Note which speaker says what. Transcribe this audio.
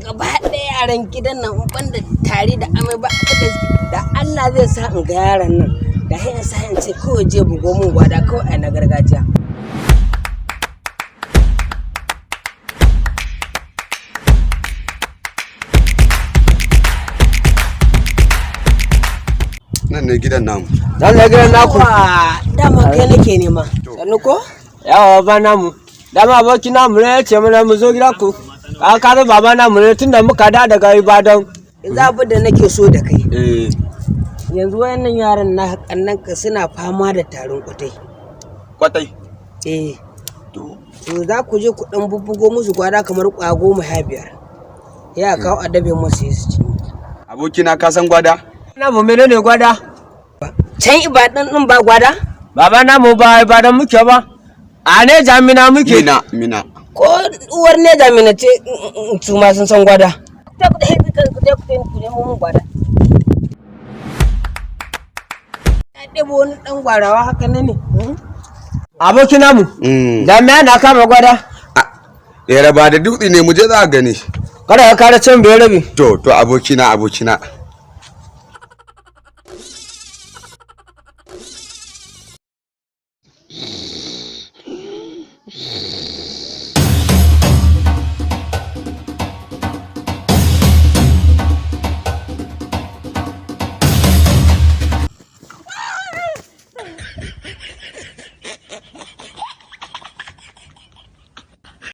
Speaker 1: gaba ɗaya yaran gidan nan banda tare da amai ba da Allah zai sa in ga yaran nan da sai sa in ce kawai je bugo mun gwada kawai a na gargajiya.
Speaker 2: Nan ne gidan namu.
Speaker 3: Dan ne gidan naku.
Speaker 1: Dama kai nake nema.
Speaker 3: Sannu ko? Yawa ba namu. Dama aboki namu ne ya ce mana mu zo gidan ku. Ka zo baba namu ne tunda muka da daga Ibadan.
Speaker 1: Zabi da nake so da kai. Yanzu wayannan yaran na kannan ka suna fama da tarin kwatai.
Speaker 2: Kwatai?
Speaker 1: To za ku je ku dan bubbugo musu gwada kamar kwa 15. Ya kawo adabe musu su ci.
Speaker 2: Abokina ka san gwada?
Speaker 3: Namu menene gwada?
Speaker 1: Can Ibadan din ba gwada?
Speaker 3: Baba namu ba Ibadan muke ba. A ne jamina muke.
Speaker 2: Mina.
Speaker 1: Ko uwar ne jamina ce su ma sun san gwada. Ta ku nemo mun gwada. Ya ɗebo wani ɗan gwarawa haka ne.
Speaker 3: Aboki namu. Jami'a na kama gwada.
Speaker 2: Ya raba da dutse ne mu je za a gani.
Speaker 3: Kada ka kare can bai rabi.
Speaker 2: To abokina.